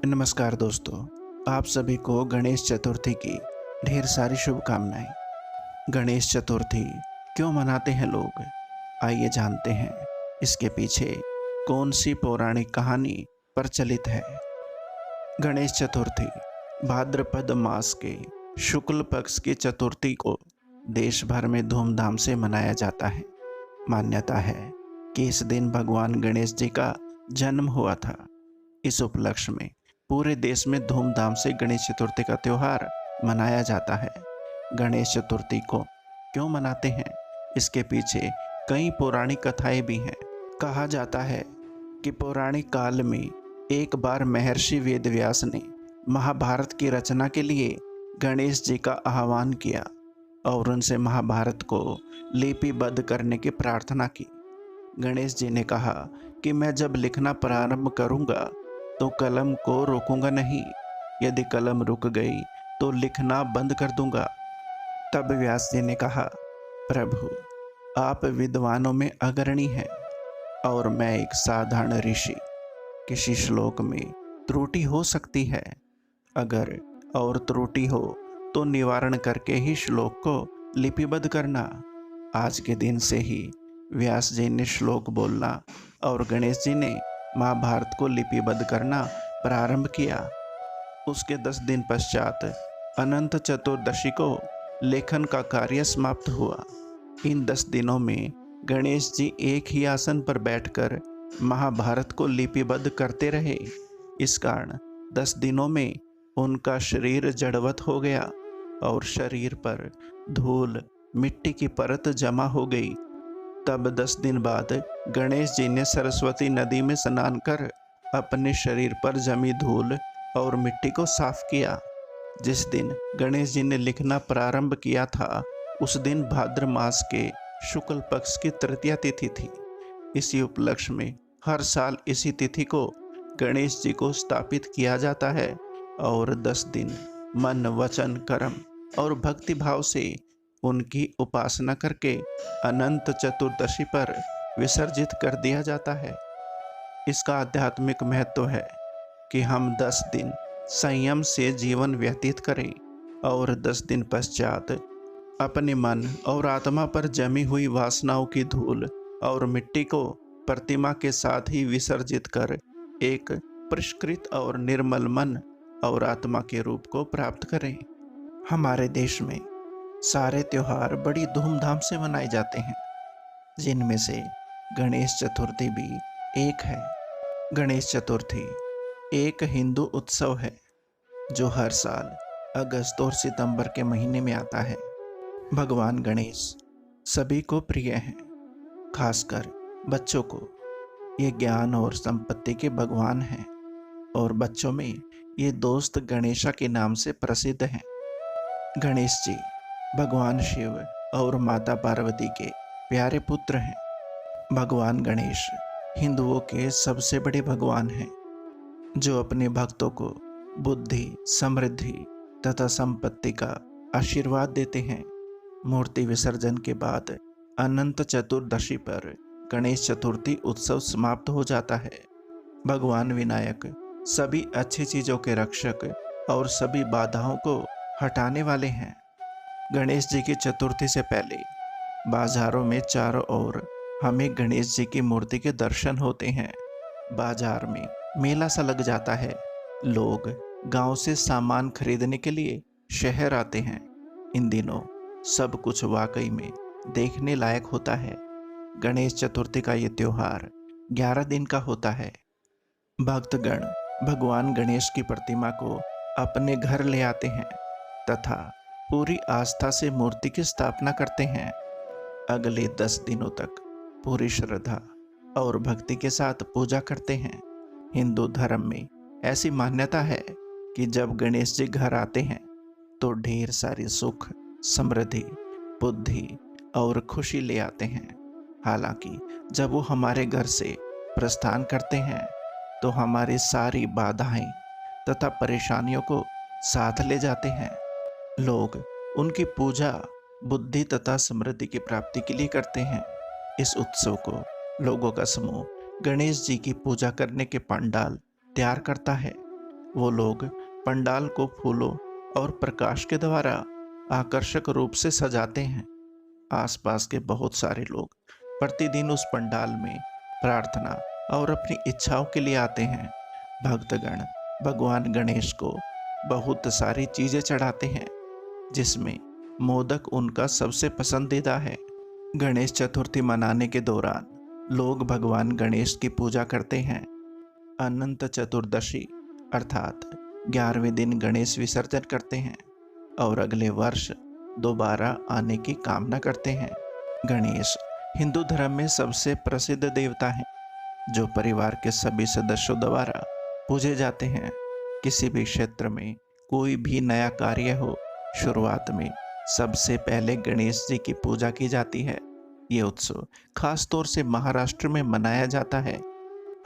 नमस्कार दोस्तों, आप सभी को गणेश चतुर्थी की ढेर सारी शुभकामनाएं। गणेश चतुर्थी क्यों मनाते हैं लोग? आइए जानते हैं इसके पीछे कौन सी पौराणिक कहानी प्रचलित है। गणेश चतुर्थी भाद्रपद मास के शुक्ल पक्ष की चतुर्थी को देश भर में धूमधाम से मनाया जाता है। मान्यता है कि इस दिन भगवान गणेश जी का जन्म हुआ था। इस उपलक्ष्य में पूरे देश में धूमधाम से गणेश चतुर्थी का त्यौहार मनाया जाता है। गणेश चतुर्थी को क्यों मनाते हैं, इसके पीछे कई पौराणिक कथाएं भी हैं। कहा जाता है कि पौराणिक काल में एक बार महर्षि वेदव्यास ने महाभारत की रचना के लिए गणेश जी का आह्वान किया और उनसे महाभारत को लिपिबद्ध करने की प्रार्थना की। गणेश जी ने कहा कि मैं जब लिखना प्रारंभ करूंगा तो कलम को रोकूंगा नहीं। यदि कलम रुक गई तो लिखना बंद कर दूंगा। तब व्यास जी ने कहा, प्रभु, आप विद्वानों में अग्रणी हैं और मैं एक साधारण ऋषि। किसी श्लोक में त्रुटि हो सकती है, अगर और त्रुटि हो तो निवारण करके ही श्लोक को लिपिबद्ध करना। आज के दिन से ही व्यास जी ने श्लोक बोलना और गणेश जी ने महाभारत को लिपिबद्ध करना प्रारंभ किया। उसके 10 दिन पश्चात अनंत चतुर्दशी को लेखन का कार्य समाप्त हुआ। इन 10 दिनों में गणेश जी एक ही आसन पर बैठकर महाभारत को लिपिबद्ध करते रहे। इस कारण 10 दिनों में उनका शरीर जड़वत हो गया और शरीर पर धूल मिट्टी की परत जमा हो गई। तब 10 दिन बाद गणेश जी ने सरस्वती नदी में स्नान कर अपने शरीर पर जमी धूल और मिट्टी को साफ किया। जिस दिन गणेश जी ने लिखना प्रारंभ किया था, उस दिन भाद्र मास के शुक्ल पक्ष की तृतीया तिथि थी। इसी उपलक्ष्य में हर साल इसी तिथि को गणेश जी को स्थापित किया जाता है और 10 दिन मन, वचन, कर्म और भक्ति भाव से उनकी उपासना करके अनंत चतुर्दशी पर विसर्जित कर दिया जाता है। इसका आध्यात्मिक महत्व है कि हम 10 दिन संयम से जीवन व्यतीत करें और 10 दिन पश्चात अपने मन और आत्मा पर जमी हुई वासनाओं की धूल और मिट्टी को प्रतिमा के साथ ही विसर्जित कर एक परिष्कृत और निर्मल मन और आत्मा के रूप को प्राप्त करें। हमारे देश में सारे त्योहार बड़ी धूमधाम से मनाए जाते हैं, जिनमें से गणेश चतुर्थी भी एक है। गणेश चतुर्थी एक हिंदू उत्सव है जो हर साल अगस्त और सितंबर के महीने में आता है। भगवान गणेश सभी को प्रिय हैं, खासकर बच्चों को। ये ज्ञान और संपत्ति के भगवान हैं और बच्चों में ये दोस्त गणेशा के नाम से प्रसिद्ध हैं। गणेश जी भगवान शिव और माता पार्वती के प्यारे पुत्र हैं। भगवान गणेश हिंदुओं के सबसे बड़े भगवान हैं, जो अपने भक्तों को बुद्धि, समृद्धि तथा संपत्ति का आशीर्वाद देते हैं। मूर्ति विसर्जन के बाद अनंत चतुर्दशी पर गणेश चतुर्थी उत्सव समाप्त हो जाता है। भगवान विनायक सभी अच्छी चीजों के रक्षक और सभी बाधाओं को हटाने वाले हैं। गणेश जी की चतुर्थी से पहले बाजारों में चारों ओर हमें गणेश जी की मूर्ति के दर्शन होते हैं। बाजार में मेला सा लग जाता है। लोग गांव से सामान खरीदने के लिए शहर आते हैं। इन दिनों सब कुछ वाकई में देखने लायक होता है। गणेश चतुर्थी का ये त्योहार 11 दिन का होता है। भक्तगण भगवान गणेश की प्रतिमा को अपने घर ले आते हैं तथा पूरी आस्था से मूर्ति की स्थापना करते हैं। अगले 10 दिनों तक पूरी श्रद्धा और भक्ति के साथ पूजा करते हैं। हिंदू धर्म में ऐसी मान्यता है कि जब गणेश जी घर आते हैं तो ढेर सारी सुख, समृद्धि, बुद्धि और खुशी ले आते हैं। हालांकि जब वो हमारे घर से प्रस्थान करते हैं तो हमारी सारी बाधाएं तथा परेशानियों को साथ ले जाते हैं। लोग उनकी पूजा बुद्धि तथा समृद्धि की प्राप्ति के लिए करते हैं। इस उत्सव को लोगों का समूह गणेश जी की पूजा करने के पंडाल तैयार करता है। वो लोग पंडाल को फूलों और प्रकाश के द्वारा आकर्षक रूप से सजाते हैं। आसपास के बहुत सारे लोग प्रतिदिन उस पंडाल में प्रार्थना और अपनी इच्छाओं के लिए आते हैं। भक्तगण भगवान गणेश को बहुत सारी चीजें चढ़ाते हैं, जिसमें मोदक उनका सबसे पसंदीदा है। गणेश चतुर्थी मनाने के दौरान लोग भगवान गणेश की पूजा करते हैं। अनंत चतुर्दशी अर्थात 11वें दिन गणेश विसर्जन करते हैं और अगले वर्ष दोबारा आने की कामना करते हैं। गणेश हिंदू धर्म में सबसे प्रसिद्ध देवता हैं, जो परिवार के सभी सदस्यों द्वारा पूजे जाते हैं। किसी भी क्षेत्र में कोई भी नया कार्य हो, शुरुआत में सबसे पहले गणेश जी की पूजा की जाती है। ये उत्सव खास तौर से महाराष्ट्र में मनाया जाता है।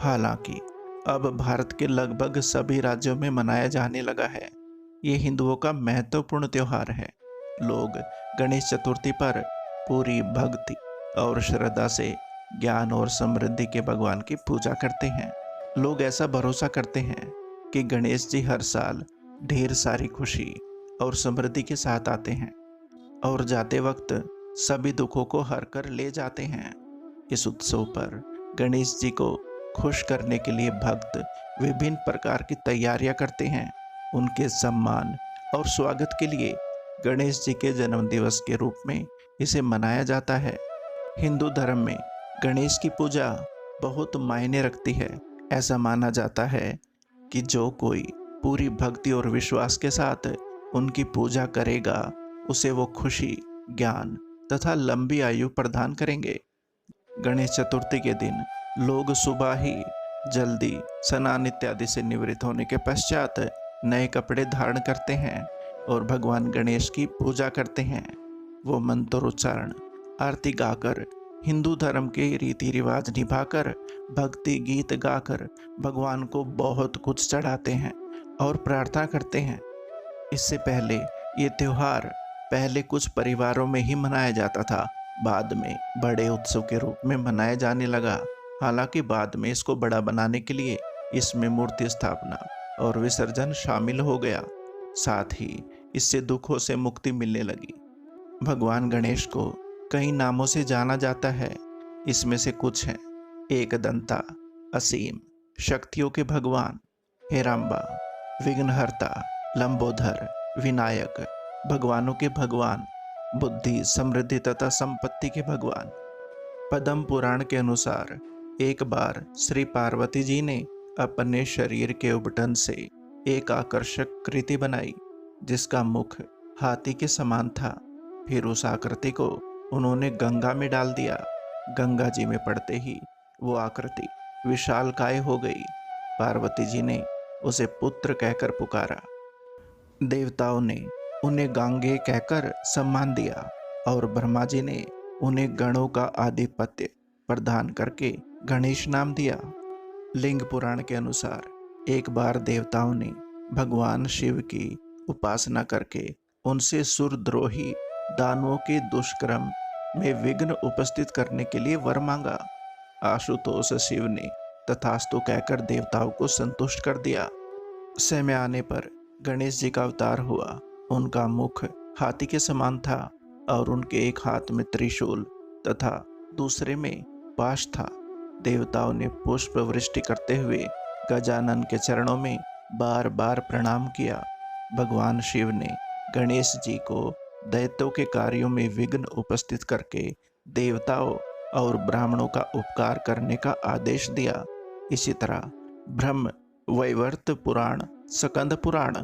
हालांकि अब भारत के लगभग सभी राज्यों में मनाया जाने लगा है। ये हिंदुओं का महत्वपूर्ण त्योहार है। लोग गणेश चतुर्थी पर पूरी भक्ति और श्रद्धा से ज्ञान और समृद्धि के भगवान की पूजा करते हैं। लोग ऐसा भरोसा करते हैं कि गणेश जी हर साल ढेर सारी खुशी और समृद्धि के साथ आते हैं और जाते वक्त सभी दुखों को हर कर ले जाते हैं। इस उत्सव पर गणेश जी को खुश करने के लिए भक्त विभिन्न प्रकार की तैयारियां करते हैं। उनके सम्मान और स्वागत के लिए गणेश जी के जन्म दिवस के रूप में इसे मनाया जाता है। हिंदू धर्म में गणेश की पूजा बहुत मायने रखती है। ऐसा माना जाता है कि जो कोई पूरी भक्ति और विश्वास के साथ उनकी पूजा करेगा, उसे वो खुशी, ज्ञान तथा लंबी आयु प्रदान करेंगे। गणेश चतुर्थी के दिन लोग सुबह ही जल्दी स्नान इत्यादि से निवृत्त होने के पश्चात नए कपड़े धारण करते हैं और भगवान गणेश की पूजा करते हैं। वो मंत्रोच्चारण, आरती गाकर, हिंदू धर्म के रीति रिवाज निभाकर, भक्ति गीत गाकर भगवान को बहुत कुछ चढ़ाते हैं और प्रार्थना करते हैं। इससे पहले ये त्योहार पहले कुछ परिवारों में ही मनाया जाता था, बाद में बड़े उत्सव के रूप में मनाया जाने लगा। हालांकि बाद में इसको बड़ा बनाने के लिए इसमें मूर्ति स्थापना और विसर्जन शामिल हो गया। साथ ही इससे दुखों से मुक्ति मिलने लगी। भगवान गणेश को कई नामों से जाना जाता है। इसमें से कुछ हैं: एकदंता, असीम, शक्तियों के भगवान, हेराम्बा, विघ्नहर्ता, लंबोदर, विनायक, भगवानों के भगवान, बुद्धि, समृद्धि तथा संपत्ति के भगवान। पद्म पुराण के अनुसार एक बार श्री पार्वती जी ने अपने शरीर के उबटन से एक आकर्षक कृति बनाई, जिसका मुख हाथी के समान था। फिर उस आकृति को उन्होंने गंगा में डाल दिया। गंगा जी में पड़ते ही वो आकृति विशालकाय हो गई। पार्वती जी ने उसे पुत्र कहकर पुकारा। देवताओं ने उन्हें गांगे कहकर सम्मान दिया और ब्रह्मा जी ने उन्हें गणों का आधिपत्य प्रदान करके गणेश नाम दिया। लिंग पुराण के अनुसार एक बार देवताओं ने भगवान शिव की उपासना करके उनसे सुरद्रोही दानवों के दुष्कर्म में विघ्न उपस्थित करने के लिए वर मांगा। आशुतोष शिव ने तथास्तु कहकर देवताओं को संतुष्ट कर दिया। समय आने पर गणेश जी का अवतार हुआ। उनका मुख हाथी के समान था और उनके एक हाथ में त्रिशूल तथा दूसरे में पाश था। देवताओं ने पुष्प वृष्टि करते हुए गजानन के चरणों में बार बार प्रणाम किया। भगवान शिव ने गणेश जी को दैत्यों के कार्यों में विघ्न उपस्थित करके देवताओं और ब्राह्मणों का उपकार करने का आदेश दिया। इसी तरह ब्रह्म वैवर्त पुराण, स्कंद पुराण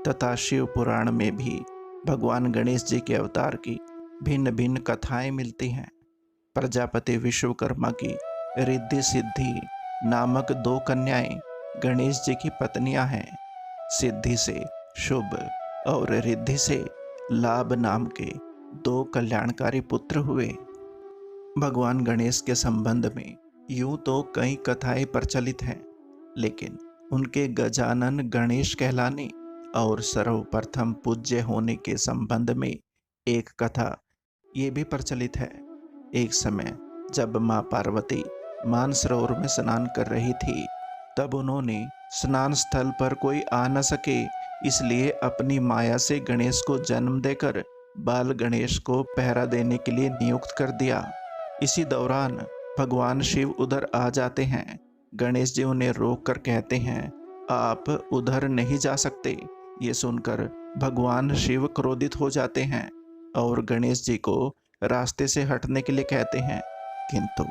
तथा शिव पुराण में भी भगवान गणेश जी के अवतार की भिन्न भिन्न कथाएं मिलती हैं। प्रजापति विश्वकर्मा की रिद्धि सिद्धि नामक 2 कन्याएं गणेश जी की पत्नियां हैं। सिद्धि से शुभ और रिद्धि से लाभ नाम के 2 कल्याणकारी पुत्र हुए। भगवान गणेश के संबंध में यूं तो कई कथाएं प्रचलित हैं, लेकिन उनके गजानन गणेश कहलाने और सर्वप्रथम पूज्य होने के संबंध में एक कथा ये भी प्रचलित है। एक समय जब माँ पार्वती मानसरोवर में स्नान कर रही थी, तब उन्होंने स्नान स्थल पर कोई आ न सके, इसलिए अपनी माया से गणेश को जन्म देकर बाल गणेश को पहरा देने के लिए नियुक्त कर दिया। इसी दौरान भगवान शिव उधर आ जाते हैं। गणेश जी उन्हें रोक कर कहते हैं, आप उधर नहीं जा सकते। ये सुनकर भगवान शिव क्रोधित हो जाते हैं और गणेश जी को रास्ते से हटने के लिए कहते हैं, किंतु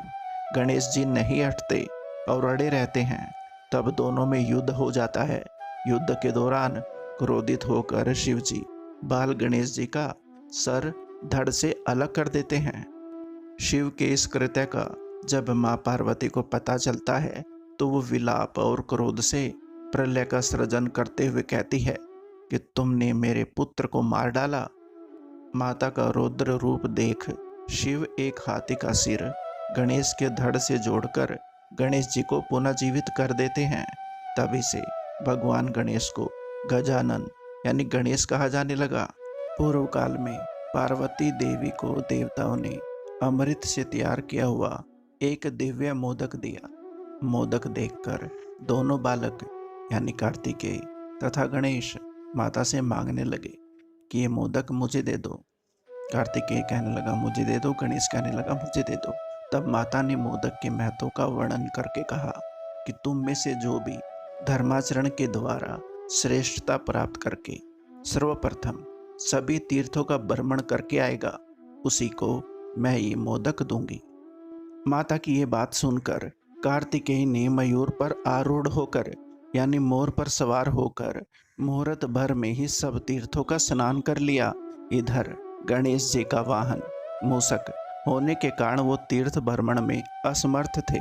गणेश जी नहीं हटते और अड़े रहते हैं। तब दोनों में युद्ध हो जाता है। युद्ध के दौरान क्रोधित होकर शिव जी बाल गणेश जी का सर धड़ से अलग कर देते हैं। शिव के इस कृत्य का जब माँ पार्वती को पता चलता है तो वो विलाप और क्रोध से प्रलय का सृजन करते हुए कहती है कि तुमने मेरे पुत्र को मार डाला। माता का रौद्र रूप देख शिव एक हाथी का सिर गणेश के धड़ से जोड़कर गणेश जी को पुनः जीवित कर देते हैं। तभी से भगवान गणेश को गजानन यानी गणेश कहा जाने लगा। पूर्व काल में पार्वती देवी को देवताओं ने अमृत से तैयार किया हुआ एक दिव्य मोदक दिया। मोदक देखकर दोनों बालक यानी कार्तिकेय तथा गणेश माता से मांगने लगे कि ये मोदक मुझे दे दो। कार्तिकेय कहने लगा मुझे दे दो, गणेश कहने लगा मुझे दे दो। तब माता ने मोदक के महत्व का वर्णन करके कहा कि तुम में से जो भी धर्माचरण के द्वारा श्रेष्ठता प्राप्त करके सर्वप्रथम सभी तीर्थों का भ्रमण करके आएगा, उसी को मैं ये मोदक दूंगी। माता की ये बात सुनकर कार्तिकेय ने मयूर पर आरूढ़ होकर यानी मोर पर सवार होकर मुहूर्त भर में ही सब तीर्थों का स्नान कर लिया। इधर गणेश जी का वाहन मूषक होने के कारण वो तीर्थ भ्रमण में असमर्थ थे।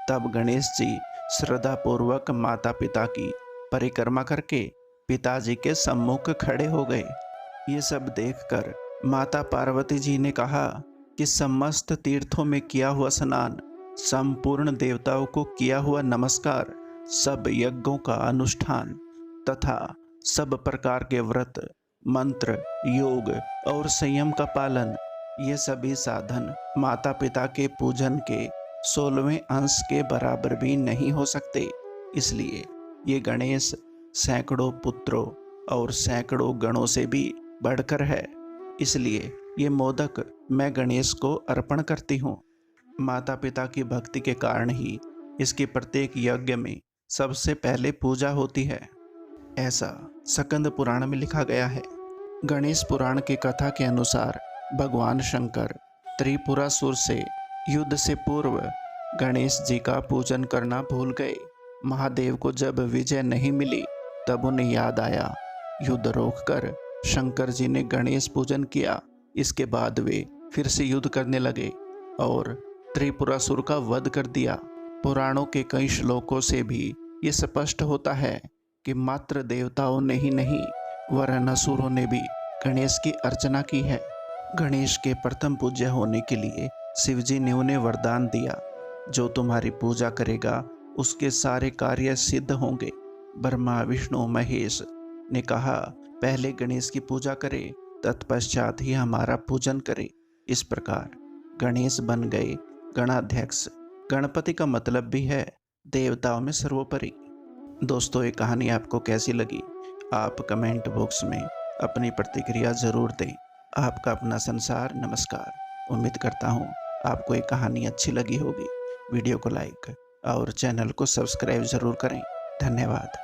तब गणेश जी श्रद्धापूर्वक माता पिता की परिक्रमा करके पिताजी के सम्मुख खड़े हो गए। ये सब देखकर माता पार्वती जी ने कहा कि समस्त तीर्थों में किया हुआ स्नान, संपूर्ण देवताओं को किया हुआ नमस्कार, सब यज्ञों का अनुष्ठान तथा सब प्रकार के व्रत, मंत्र, योग और संयम का पालन, ये सभी साधन माता पिता के पूजन के 16वें अंश के बराबर भी नहीं हो सकते। इसलिए ये गणेश सैकड़ों पुत्रों और सैकड़ों गणों से भी बढ़कर है। इसलिए ये मोदक मैं गणेश को अर्पण करती हूँ। माता पिता की भक्ति के कारण ही इसके प्रत्येक यज्ञ में सबसे पहले पूजा होती है, ऐसा स्कंद पुराण में लिखा गया है। गणेश पुराण की कथा के अनुसार भगवान शंकर त्रिपुरासुर से युद्ध से पूर्व गणेश जी का पूजन करना भूल गए। महादेव को जब विजय नहीं मिली तब उन्हें याद आया। युद्ध रोककर शंकर जी ने गणेश पूजन किया। इसके बाद वे फिर से युद्ध करने लगे और त्रिपुरासुर का वध कर दिया। पुराणों के कई श्लोकों से भी ये स्पष्ट होता है कि मात्र देवताओं ने ही नहीं वरन असुरों ने भी गणेश की अर्चना की है। गणेश के प्रथम पूज्य होने के लिए शिवजी ने उन्हें वरदान दिया, जो तुम्हारी पूजा करेगा उसके सारे कार्य सिद्ध होंगे। ब्रह्मा विष्णु महेश ने कहा पहले गणेश की पूजा करे, तत्पश्चात ही हमारा पूजन करे। इस प्रकार गणेश बन गए गणाध्यक्ष। गणपति का मतलब भी है देवताओं में सर्वोपरि। दोस्तों, ये कहानी आपको कैसी लगी? आप कमेंट बॉक्स में अपनी प्रतिक्रिया ज़रूर दें। आपका अपना संसार। नमस्कार। उम्मीद करता हूँ आपको ये कहानी अच्छी लगी होगी। वीडियो को लाइक और चैनल को सब्सक्राइब ज़रूर करें। धन्यवाद।